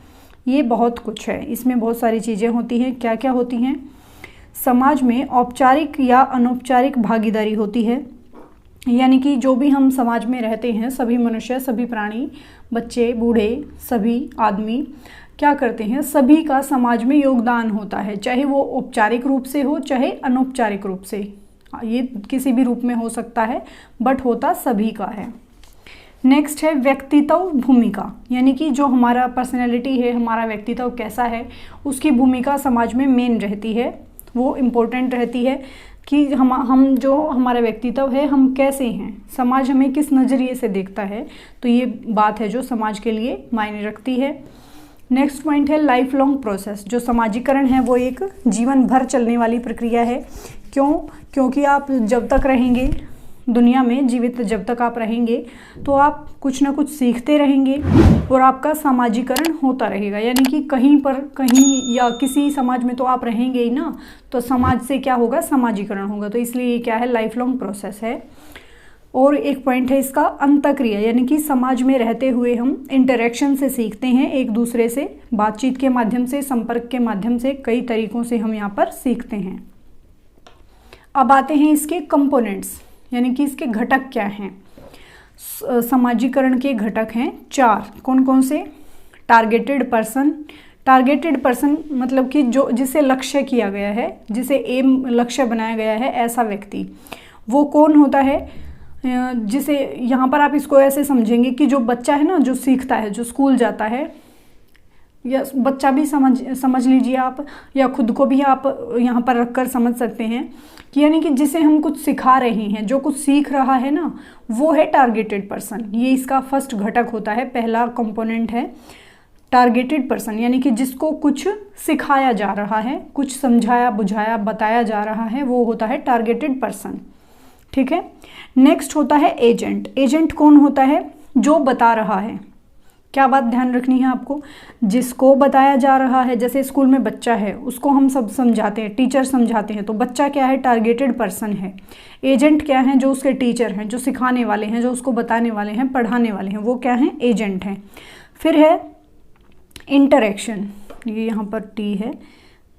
ये बहुत कुछ है। इसमें बहुत सारी चीज़ें होती हैं। क्या क्या होती हैं? समाज में औपचारिक या अनौपचारिक भागीदारी होती है, यानी कि जो भी हम समाज में रहते हैं, सभी मनुष्य, सभी प्राणी, बच्चे, बूढ़े, सभी आदमी क्या करते हैं, सभी का समाज में योगदान होता है, चाहे वो औपचारिक रूप से हो चाहे अनौपचारिक रूप से। ये किसी भी रूप में हो सकता है, बट होता सभी का है। नेक्स्ट है व्यक्तित्व भूमिका, यानी कि जो हमारा पर्सनैलिटी है, हमारा व्यक्तित्व कैसा है, उसकी भूमिका समाज में मेन रहती है, वो इम्पोर्टेंट रहती है कि हम जो हमारा व्यक्तित्व है, हम कैसे हैं, समाज हमें किस नज़रिए से देखता है। तो ये बात है जो समाज के लिए मायने रखती है। नेक्स्ट पॉइंट है लाइफ लॉन्ग प्रोसेस। जो समाजीकरण है वो एक जीवन भर चलने वाली प्रक्रिया है। क्यों? क्योंकि आप जब तक रहेंगे दुनिया में, जीवित जब तक आप रहेंगे, तो आप कुछ ना कुछ सीखते रहेंगे और आपका समाजीकरण होता रहेगा। यानी कि कहीं या किसी समाज में तो आप रहेंगे ही ना, तो समाज से क्या होगा, समाजीकरण होगा। तो इसलिए ये क्या है, लाइफ लॉन्ग प्रोसेस है। और एक पॉइंट है इसका अंतःक्रिया, यानी कि समाज में रहते हुए हम इंटरेक्शन से सीखते हैं, एक दूसरे से बातचीत के माध्यम से, संपर्क के माध्यम से, कई तरीकों से हम यहाँ पर सीखते हैं। अब आते हैं इसके कंपोनेंट्स, यानी कि इसके घटक क्या हैं। समाजीकरण के घटक हैं 4। कौन कौन से? Targeted person. टारगेटेड पर्सन मतलब कि जो जिसे लक्ष्य किया गया है, जिसे एम लक्ष्य बनाया गया है, ऐसा व्यक्ति। वो कौन होता है? जिसे यहाँ पर आप इसको ऐसे समझेंगे कि जो बच्चा है ना, जो सीखता है, जो स्कूल जाता है, या बच्चा भी समझ लीजिए आप, या खुद को भी आप यहाँ पर रखकर समझ सकते हैं कि यानी कि जिसे हम कुछ सिखा रहे हैं, जो कुछ सीख रहा है ना, वो है टारगेटेड पर्सन। ये इसका फर्स्ट घटक होता है, पहला कंपोनेंट है टारगेटेड पर्सन, यानी कि जिसको कुछ सिखाया जा रहा है, कुछ समझाया बुझाया बताया जा रहा है, वो होता है टारगेटेड पर्सन। ठीक है। नेक्स्ट होता है एजेंट। एजेंट कौन होता है? जो बता रहा है। क्या बात ध्यान रखनी है आपको? जिसको बताया जा रहा है, जैसे स्कूल में बच्चा है, उसको हम सब समझाते हैं, टीचर समझाते हैं, तो बच्चा क्या है? टारगेटेड पर्सन है। एजेंट क्या है? जो उसके टीचर हैं, जो सिखाने वाले हैं, जो उसको बताने वाले हैं, पढ़ाने वाले हैं, वो क्या हैं? एजेंट हैं। फिर है इंटरेक्शन, ये यहाँ पर टी है,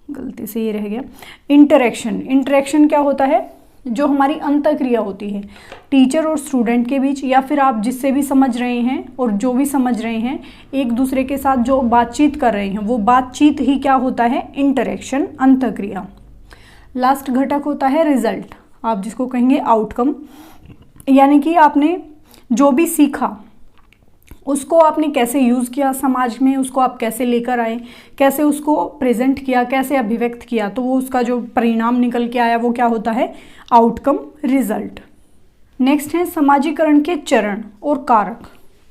गलती से ये रह गया। इंटरेक्शन। इंटरेक्शन क्या होता है? जो हमारी अंतःक्रिया होती है टीचर और स्टूडेंट के बीच, या फिर आप जिससे भी समझ रहे हैं और जो भी समझ रहे हैं, एक दूसरे के साथ जो बातचीत कर रहे हैं, वो बातचीत ही क्या होता है? इंटरेक्शन, अंतःक्रिया। लास्ट घटक होता है रिजल्ट, आप जिसको कहेंगे आउटकम, यानी कि आपने जो भी सीखा उसको आपने कैसे यूज़ किया समाज में, उसको आप कैसे लेकर आए, कैसे उसको प्रेजेंट किया, कैसे अभिव्यक्त किया, तो वो उसका जो परिणाम निकल के आया वो क्या होता है? Outcome, result. नेक्स्ट है समाजीकरण के चरण और कारक,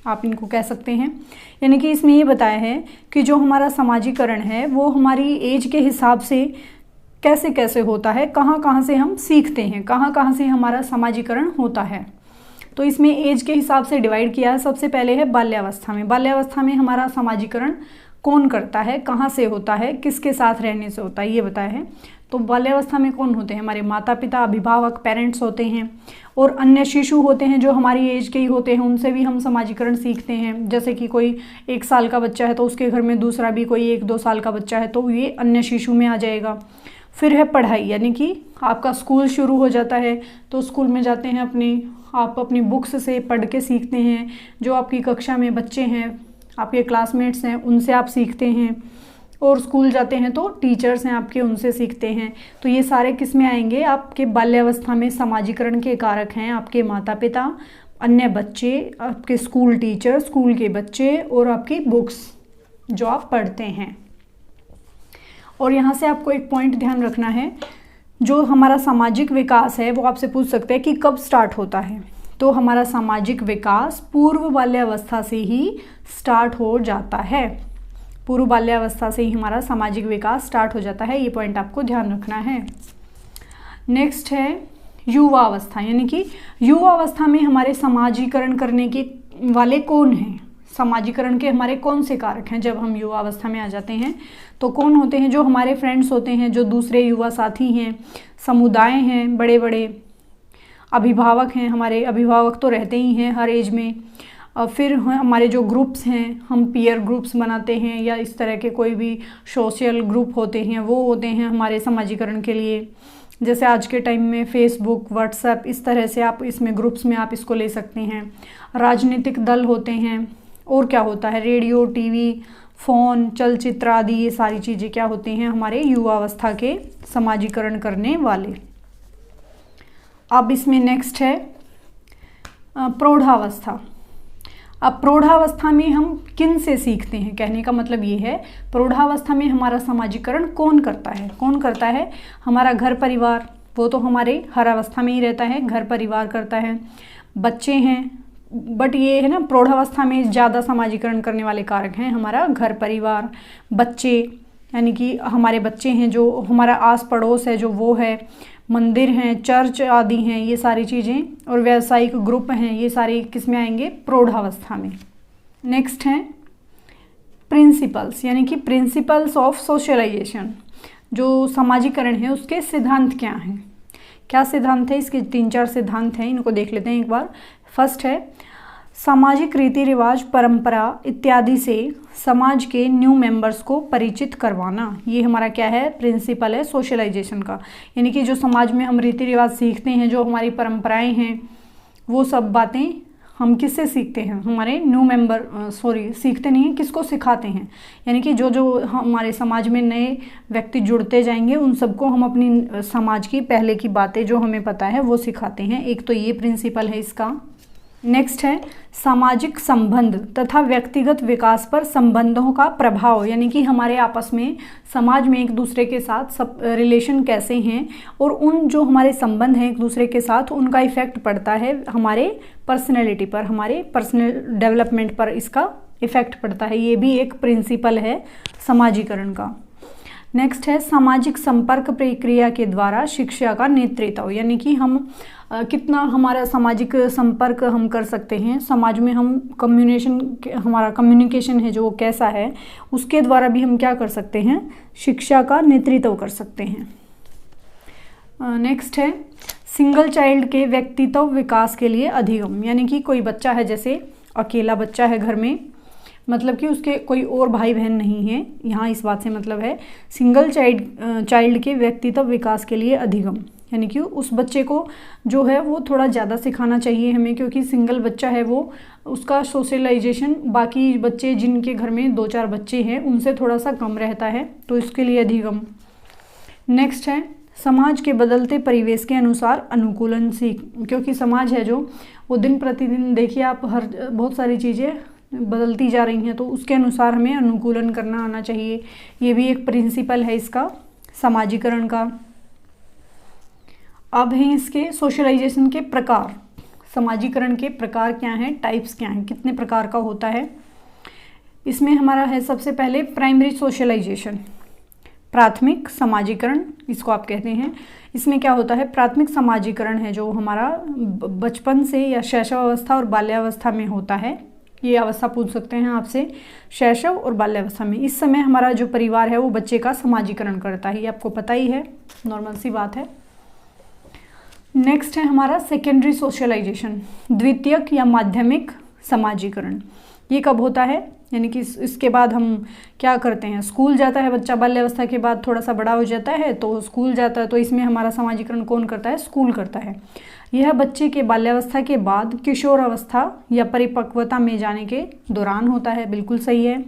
आप इनको कह सकते हैं। यानी कि इसमें ये बताया है कि जो हमारा समाजीकरण है वो हमारी एज के हिसाब से कैसे कैसे होता है, कहाँ कहाँ से हम सीखते हैं, कहाँ कहाँ से हमारा समाजीकरण होता है। तो इसमें एज के हिसाब से डिवाइड किया है। सबसे पहले है बाल्यावस्था में। बाल्यावस्था में हमारा समाजीकरण कौन करता है, कहाँ से होता है, किसके साथ रहने से होता है, ये बताया है। तो बाल्यावस्था में कौन होते हैं? हमारे माता पिता, अभिभावक, पेरेंट्स होते हैं, और अन्य शिशु होते हैं जो हमारी एज के ही होते हैं, उनसे भी हम समाजीकरण सीखते हैं। जैसे कि कोई 1 साल का बच्चा है तो उसके घर में दूसरा भी कोई 1-2 साल का बच्चा है, तो ये अन्य शिशु में आ जाएगा। फिर है पढ़ाई, यानी कि आपका स्कूल शुरू हो जाता है, तो स्कूल में जाते हैं, आप अपनी बुक्स से पढ़ के सीखते हैं। जो आपकी कक्षा में बच्चे हैं, आपके क्लासमेट्स हैं, उनसे आप सीखते हैं। और स्कूल जाते हैं तो टीचर्स हैं आपके, उनसे सीखते हैं। तो ये सारे किस में आएंगे? आपके बाल्यावस्था में समाजीकरण के कारक हैं आपके माता पिता, अन्य बच्चे, आपके स्कूल टीचर, स्कूल के बच्चे, और आपकी बुक्स जो आप पढ़ते हैं। और यहाँ से आपको एक पॉइंट ध्यान रखना है, जो हमारा सामाजिक विकास है वो आपसे पूछ सकते हैं कि कब स्टार्ट होता है। तो हमारा सामाजिक विकास पूर्व बाल्यावस्था से ही स्टार्ट हो जाता है। पूर्व बाल्यावस्था से ही हमारा सामाजिक विकास स्टार्ट हो जाता है, ये पॉइंट आपको ध्यान रखना है। नेक्स्ट है युवा अवस्था, यानी कि युवा अवस्था में हमारे समाजीकरण करने के वाले कौन हैं, समाजीकरण के हमारे कौन से कारक हैं। जब हम युवा अवस्था में आ जाते हैं तो कौन होते हैं, जो हमारे फ्रेंड्स होते हैं, जो दूसरे युवा साथी हैं, समुदाय हैं, बड़े बड़े अभिभावक हैं, हमारे अभिभावक तो रहते ही हैं हर एज में। फिर हमारे जो ग्रुप्स हैं, हम पीयर ग्रुप्स बनाते हैं या इस तरह के कोई भी सोशल ग्रुप होते हैं, वो होते हैं हमारे समाजीकरण के लिए। जैसे आज के टाइम में फेसबुक, व्हाट्सएप, इस तरह से आप इसमें ग्रुप्स में आप इसको ले सकते हैं। राजनीतिक दल होते हैं, और क्या होता है, रेडियो, टीवी, फ़ोन, चलचित्र आदि, ये सारी चीज़ें क्या होती हैं, हमारे युवा अवस्था के समाजीकरण करने वाले। अब इसमें नेक्स्ट है प्रौढ़ावस्था। अब प्रौढ़ावस्था में हम किन से सीखते हैं, कहने का मतलब ये है प्रौढ़ावस्था में हमारा समाजीकरण कौन करता है, कौन करता है, हमारा घर परिवार, वो तो हमारे हर अवस्था में ही रहता है, घर परिवार करता है, बच्चे हैं, बट ये है ना प्रौढ़ावस्था में ज़्यादा समाजीकरण करने वाले कारक हैं हमारा घर परिवार, बच्चे, यानी कि हमारे बच्चे हैं, जो हमारा आस पड़ोस है जो वो है, मंदिर हैं, चर्च आदि हैं, ये सारी चीज़ें, और व्यावसायिक ग्रुप हैं, ये सारे किस में आएंगे, प्रौढ़ावस्था में। नेक्स्ट हैं प्रिंसिपल्स, यानी कि प्रिंसिपल्स ऑफ सोशलाइजेशन, जो समाजीकरण है उसके सिद्धांत क्या हैं, क्या सिद्धांत है, इसके 3-4 सिद्धांत हैं, इनको देख लेते हैं एक बार। फर्स्ट है सामाजिक रीति रिवाज, परंपरा इत्यादि से समाज के न्यू मेंबर्स को परिचित करवाना, ये हमारा क्या है, प्रिंसिपल है सोशलाइजेशन का। यानी कि जो समाज में हम रीति रिवाज सीखते हैं, जो हमारी परंपराएं हैं, वो सब बातें हम किससे सीखते हैं, हमारे न्यू मेंबर, सीखते नहीं हैं, किसको सिखाते हैं, यानी कि जो जो हमारे समाज में नए व्यक्ति जुड़ते जाएंगे उन सबको हम अपनी समाज की पहले की बातें जो हमें पता है वो सिखाते हैं। एक तो ये प्रिंसिपल है इसका। नेक्स्ट है सामाजिक संबंध तथा व्यक्तिगत विकास पर संबंधों का प्रभाव, यानी कि हमारे आपस में समाज में एक दूसरे के साथ सब रिलेशन कैसे हैं, और उन जो हमारे संबंध हैं एक दूसरे के साथ, उनका इफेक्ट पड़ता है हमारे पर्सनैलिटी पर, हमारे पर्सनल डेवलपमेंट पर इसका इफेक्ट पड़ता है। ये भी एक प्रिंसिपल है समाजीकरण का। नेक्स्ट है सामाजिक संपर्क प्रक्रिया के द्वारा शिक्षा का नेतृत्व, यानी कि हम कितना हमारा सामाजिक संपर्क हम कर सकते हैं, समाज में हम हमारा कम्युनिकेशन है जो वो कैसा है, उसके द्वारा भी हम क्या कर सकते हैं, शिक्षा का नेतृत्व कर सकते हैं। नेक्स्ट है सिंगल चाइल्ड के व्यक्तित्व विकास के लिए अधिगम, यानी कि कोई बच्चा है, जैसे अकेला बच्चा है घर में, मतलब कि उसके कोई और भाई बहन नहीं है, यहाँ इस बात से मतलब है सिंगल चाइल्ड के व्यक्तित्व विकास के लिए अधिगम, यानी कि उस बच्चे को जो है वो थोड़ा ज़्यादा सिखाना चाहिए हमें, क्योंकि सिंगल बच्चा है वो, उसका सोशलाइजेशन बाकी बच्चे जिनके घर में 2-4 बच्चे हैं उनसे थोड़ा सा कम रहता है, तो इसके लिए अधिगम। नेक्स्ट है समाज के बदलते परिवेश के अनुसार अनुकूलन सीख, क्योंकि समाज है जो वो दिन प्रतिदिन देखिए आप बहुत सारी चीज़ें बदलती जा रही हैं, तो उसके अनुसार हमें अनुकूलन करना आना चाहिए। ये भी एक प्रिंसिपल है इसका समाजीकरण का। अब हैं इसके सोशलाइजेशन के प्रकार, समाजीकरण के प्रकार क्या हैं, टाइप्स क्या हैं, कितने प्रकार का होता है। इसमें हमारा है सबसे पहले प्राइमरी सोशलाइजेशन, प्राथमिक समाजीकरण इसको आप कहते हैं। इसमें क्या होता है, प्राथमिक समाजीकरण है जो हमारा बचपन से या शैशव अवस्था और बाल्यावस्था में होता है। ये अवस्था पूछ सकते हैं आपसे, शैशव और बाल्यावस्था में। इस समय हमारा जो परिवार है वो बच्चे का समाजीकरण करता है, ये आपको पता ही है, नॉर्मल सी बात है। नेक्स्ट है हमारा सेकेंडरी सोशलाइजेशन, द्वितीयक या माध्यमिक समाजीकरण। ये कब होता है, यानी कि इसके बाद हम क्या करते हैं, स्कूल जाता है बच्चा, बाल्यावस्था के बाद थोड़ा सा बड़ा हो जाता है तो स्कूल जाता है, तो इसमें हमारा समाजीकरण कौन करता है, स्कूल करता है। यह बच्चे के बाल्यावस्था के बाद किशोर अवस्था या परिपक्वता में जाने के दौरान होता है, बिल्कुल सही है।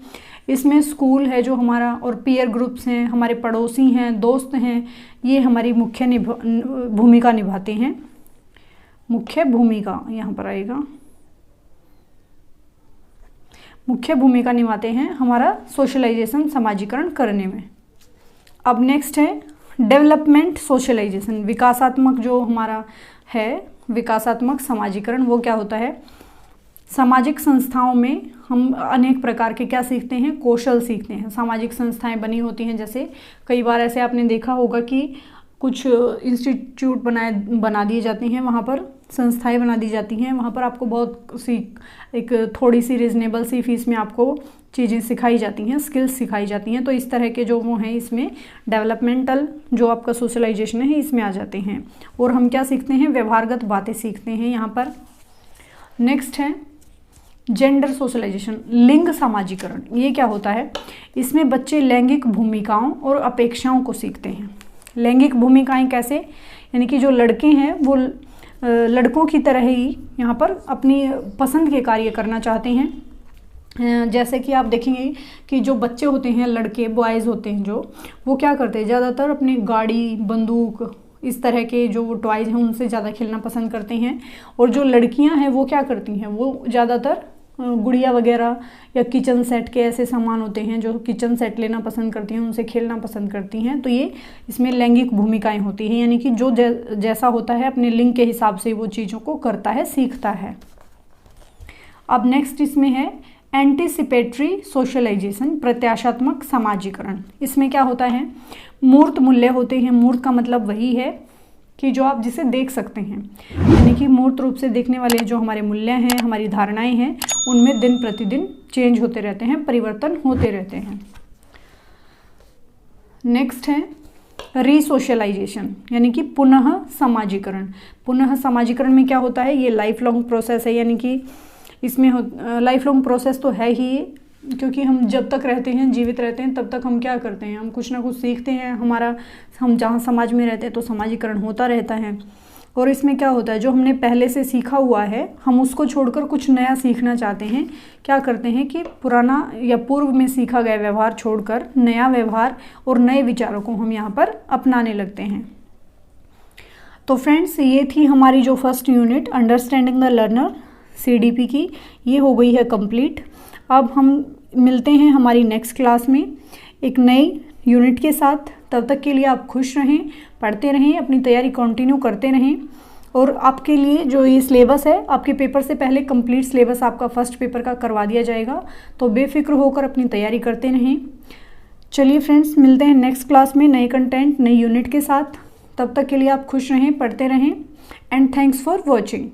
इसमें स्कूल है जो हमारा, और पीयर ग्रुप्स हैं, हमारे पड़ोसी हैं, दोस्त हैं, ये हमारी मुख्य भूमिका निभाते हैं। मुख्य भूमिका यहाँ पर आएगा, मुख्य भूमिका निभाते हैं हमारा सोशलाइजेशन समाजीकरण करने में। अब नेक्स्ट है डेवलपमेंट सोशलाइजेशन, विकासात्मक जो हमारा है विकासात्मक समाजीकरण, वो क्या होता है, सामाजिक संस्थाओं में हम अनेक प्रकार के क्या सीखते हैं, कौशल सीखते हैं। सामाजिक संस्थाएं बनी होती हैं, जैसे कई बार ऐसे आपने देखा होगा कि कुछ इंस्टीट्यूट बना दिए जाते हैं, वहाँ पर संस्थाएं बना दी जाती हैं, वहाँ पर आपको बहुत सी एक थोड़ी सी रिजनेबल सी फीस में आपको चीज़ें सिखाई जाती हैं, स्किल्स सिखाई जाती हैं। तो इस तरह के जो वो हैं इसमें डेवलपमेंटल जो आपका सोशलाइजेशन है इसमें आ जाते हैं। और हम क्या सीखते हैं, व्यवहारगत बातें सीखते हैं यहाँ पर। नेक्स्ट है जेंडर सोशलाइजेशन, लिंग सामाजिकरण। ये क्या होता है, इसमें बच्चे लैंगिक भूमिकाओं और अपेक्षाओं को सीखते हैं। लैंगिक भूमिकाएं कैसे, यानी कि जो लड़के हैं वो लड़कों की तरह ही यहाँ पर अपनी पसंद के कार्य करना चाहते हैं। जैसे कि आप देखेंगे कि जो बच्चे होते हैं, लड़के बॉयज़ होते हैं जो, वो क्या करते हैं, ज़्यादातर अपनी गाड़ी, बंदूक, इस तरह के जो टॉयज़ हैं उनसे ज़्यादा खेलना पसंद करते हैं। और जो लड़कियां हैं वो क्या करती हैं, वो ज़्यादातर गुड़िया वगैरह या किचन सेट के ऐसे सामान होते हैं जो किचन सेट लेना पसंद करती हैं, उनसे खेलना पसंद करती हैं। तो ये इसमें लैंगिक भूमिकाएं होती हैं, यानी कि जो जैसा होता है अपने लिंग के हिसाब से वो चीज़ों को करता है, सीखता है। अब नेक्स्ट इसमें है एंटीसिपेटरी सोशलाइजेशन, प्रत्याशात्मक समाजीकरण। इसमें क्या होता है, मूर्त मूल्य होते हैं। मूर्त का मतलब वही है कि जो आप जिसे देख सकते हैं, यानी कि मूर्त रूप से देखने वाले जो हमारे मूल्य हैं, हमारी धारणाएं हैं, उनमें दिन प्रतिदिन चेंज होते रहते हैं, परिवर्तन होते रहते हैं। नेक्स्ट है रीसोशलाइजेशन, यानी कि पुनः समाजीकरण। पुनः समाजीकरण में क्या होता है, ये लाइफ लॉन्ग प्रोसेस है, यानी कि इसमें लाइफ लॉन्ग प्रोसेस तो है ही, क्योंकि हम जब तक रहते हैं, जीवित रहते हैं, तब तक हम क्या करते हैं, हम कुछ ना कुछ सीखते हैं। हम जहाँ समाज में रहते हैं तो समाजीकरण होता रहता है। और इसमें क्या होता है, जो हमने पहले से सीखा हुआ है हम उसको छोड़कर कुछ नया सीखना चाहते हैं। क्या करते हैं कि पुराना या पूर्व में सीखा गया व्यवहार छोड़कर नया व्यवहार और नए विचारों को हम यहाँ पर अपनाने लगते हैं। तो फ्रेंड्स, ये थी हमारी जो first unit understanding the learner CDP की, ये हो गई है कंप्लीट। अब हम मिलते हैं हमारी नेक्स्ट क्लास में एक नई यूनिट के साथ। तब तक के लिए आप खुश रहें, पढ़ते रहें, अपनी तैयारी कंटिन्यू करते रहें। और आपके लिए जो ये सिलेबस है, आपके पेपर से पहले कंप्लीट सिलेबस आपका फर्स्ट पेपर का करवा दिया जाएगा, तो बेफिक्र होकर अपनी तैयारी करते रहें। चलिए फ्रेंड्स, मिलते हैं नेक्स्ट क्लास में नए कंटेंट, नई यूनिट के साथ। तब तक के लिए आप खुश रहें, पढ़ते रहें, एंड थैंक्स फॉर वॉचिंग।